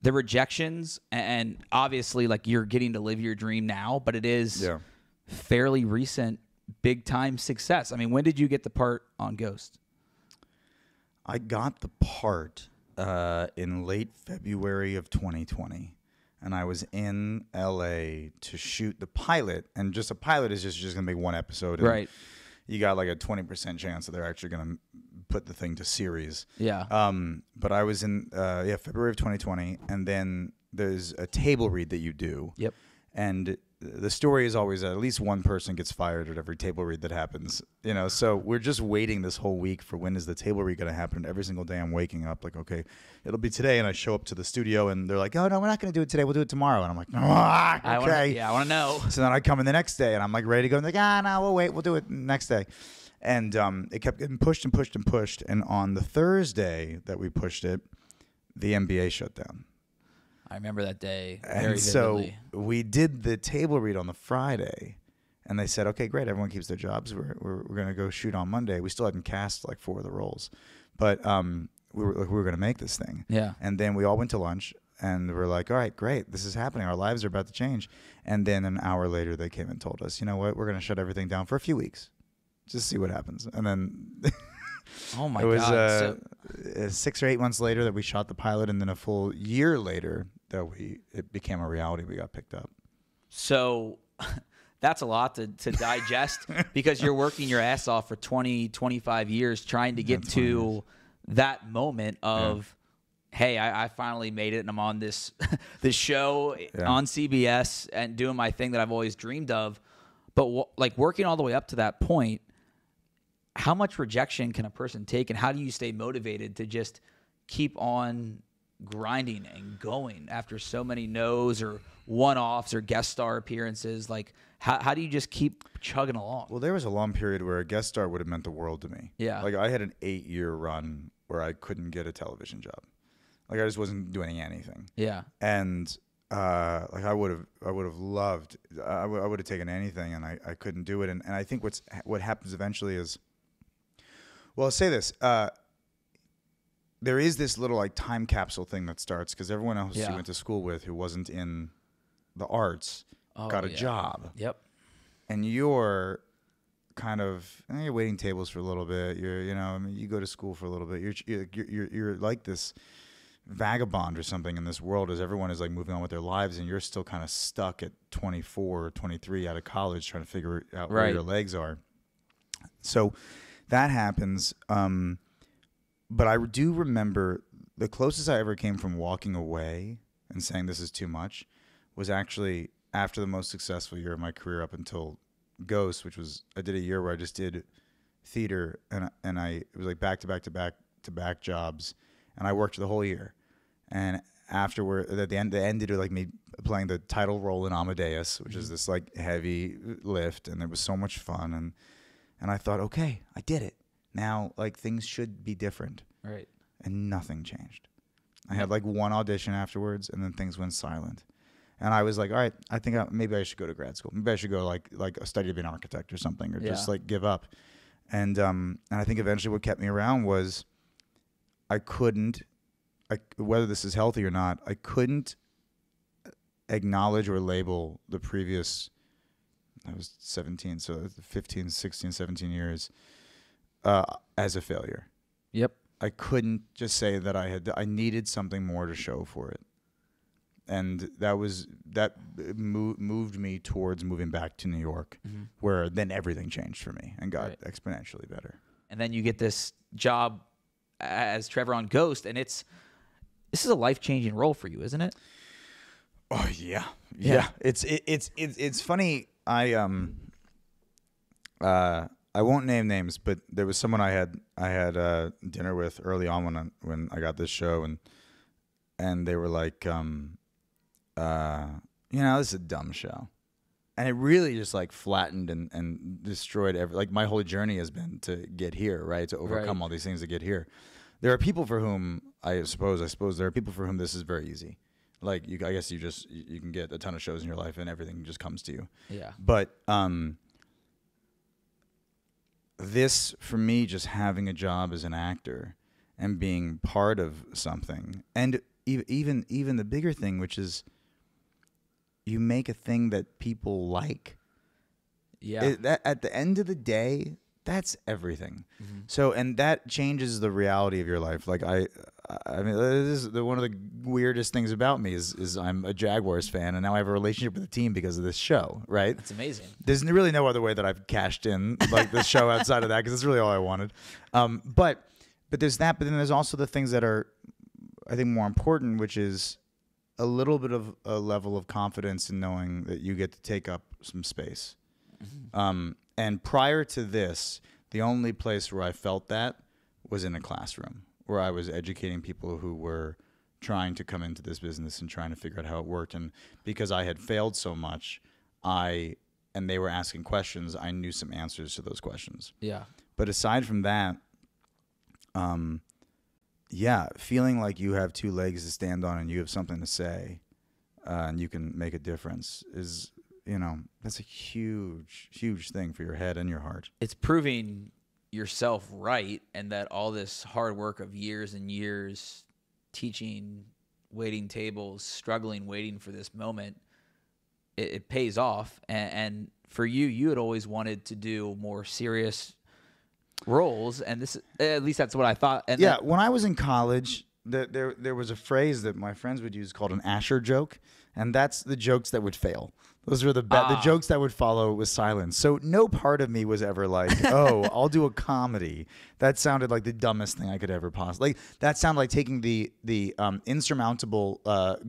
the rejections, and obviously like you're getting to live your dream now, but it is fairly recent big time success. I mean, when did you get the part on Ghost? I got the part in late February of 2020, and I was in LA to shoot the pilot. And just a pilot is just gonna make one episode, and Right. you got like a 20% chance that they're actually gonna put the thing to series. Yeah. But I was in February of 2020, and then there's a table read that you do. Yep. And the story is always at least one person gets fired at every table read that happens, you know. So we're just waiting this whole week for when is the table read going to happen. Every single day I'm waking up like, okay, it'll be today, and I show up to the studio and they're like, oh no, we're not going to do it today, we'll do it tomorrow. And I'm like, okay. I want to know. So then I come in the next day and I'm like ready to go, and they're like, no, we'll wait, we'll do it next day. And it kept getting pushed and pushed and pushed, and on the Thursday that we pushed it, the NBA shut down. I remember that day And very so vividly. we did the table read on the Friday, and they said, okay, great, everyone keeps their jobs. We're going to go shoot on Monday. We still hadn't cast like 4 of the roles, but we were going to make this thing. Yeah. And then we all went to lunch, and we're like, all right, great, this is happening. Our lives are about to change. And then an hour later, they came and told us, you know what, we're going to shut everything down for a few weeks. Just see what happens. And then Oh my it was God. 6 or 8 months later that we shot the pilot, and then a full year later that it became a reality. We got picked up. So that's a lot to digest because you're working your ass off for 20, 25 years trying to get to that moment of, hey, I finally made it, and I'm on this show on CBS and doing my thing that I've always dreamed of. But like working all the way up to that point, how much rejection can a person take, and how do you stay motivated to just keep on grinding and going after so many no's or one-offs or guest star appearances? Like, how do you just keep chugging along? Well, there was a long period where a guest star would have meant the world to me. Yeah. Like I had an 8-year run where I couldn't get a television job. Like I just wasn't doing anything. Yeah. And like I would have loved, I would have taken anything, and I couldn't do it. And I think what happens eventually is, well, I'll say this. There is this little like time capsule thing that starts because everyone else you went to school with who wasn't in the arts got a job. Yep. And you're kind of you're waiting tables for a little bit. You go to school for a little bit. You're like this vagabond or something in this world as everyone is like moving on with their lives, and you're still kind of stuck at 24 or 23 out of college trying to figure out where your legs are. So that happens. But I do remember the closest I ever came from walking away and saying this is too much was actually after the most successful year of my career up until Ghosts, which was I did a year where I just did theater and it was like back to back jobs, and I worked the whole year. And afterward, at the end, they ended with like me playing the title role in Amadeus, which is this like heavy lift, and it was so much fun. And I thought, okay, I did it. Now, like, things should be different. Right. And nothing changed. I had, like, one audition afterwards, and then things went silent. And I was like, all right, I think maybe I should go to grad school. Maybe I should go, like study to be an architect or something, or just, like, give up. And I think eventually what kept me around was I couldn't, whether this is healthy or not, I couldn't acknowledge or label the previous, I was 17, so 15, 16, 17 years, as a failure. Yep. I couldn't just say that I needed something more to show for it. And that moved me towards moving back to New York, where then everything changed for me and got exponentially better. And then you get this job as Trevor on Ghost, and this is a life-changing role for you, isn't it? Oh yeah. It's funny. I won't name names, but there was someone I had dinner with early on when I got this show, and they were like, this is a dumb show, and it really just like flattened and destroyed like my whole journey has been to get here, right? To overcome all these things to get here. There are people for whom I suppose there are people for whom this is very easy. Like I guess you can get a ton of shows in your life and everything just comes to you. Yeah. But this, for me, just having a job as an actor and being part of something, and even the bigger thing, which is you make a thing that people like. Yeah. That at the end of the day, that's everything. So, and that changes the reality of your life. Like I mean, this is one of the weirdest things about me is I'm a Jaguars fan, and now I have a relationship with the team because of this show. Right? That's amazing. There's really no other way that I've cashed in like this show outside of that, because it's really all I wanted. But there's that. But then there's also the things that are, I think, more important, which is a little bit of a level of confidence in knowing that you get to take up some space. And prior to this, the only place where I felt that was in a classroom, where I was educating people who were trying to come into this business and trying to figure out how it worked. And because I had failed so much, and they were asking questions, I knew some answers to those questions. Yeah. But aside from that, feeling like you have two legs to stand on and you have something to say, and you can make a difference is, that's a huge, huge thing for your head and your heart. It's proving yourself right, and that all this hard work of years and years teaching, waiting tables, struggling, waiting for this moment, it pays off. And for you had always wanted to do more serious roles, and this, at least that's what I thought. And yeah, when I was in college, there was a phrase that my friends would use called an Asher joke, and that's the jokes that would fail. Those were the jokes that would follow with silence. So no part of me was ever like, oh, I'll do a comedy. That sounded like the dumbest thing I could ever possibly. Like, that sounded like taking the insurmountable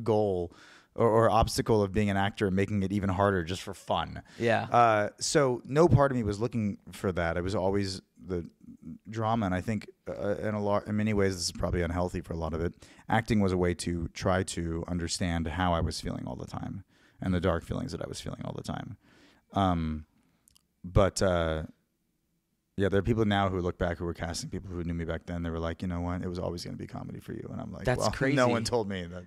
goal or obstacle of being an actor and making it even harder just for fun. Yeah. So no part of me was looking for that. It was always the drama, and I think in many ways this is probably unhealthy for a lot of it. Acting was a way to try to understand how I was feeling all the time and the dark feelings that I was feeling all the time. Yeah, there are people now who look back, who were casting people who knew me back then. They were like, you know what, it was always going to be comedy for you. And I'm like, That's well, crazy. No one told me that.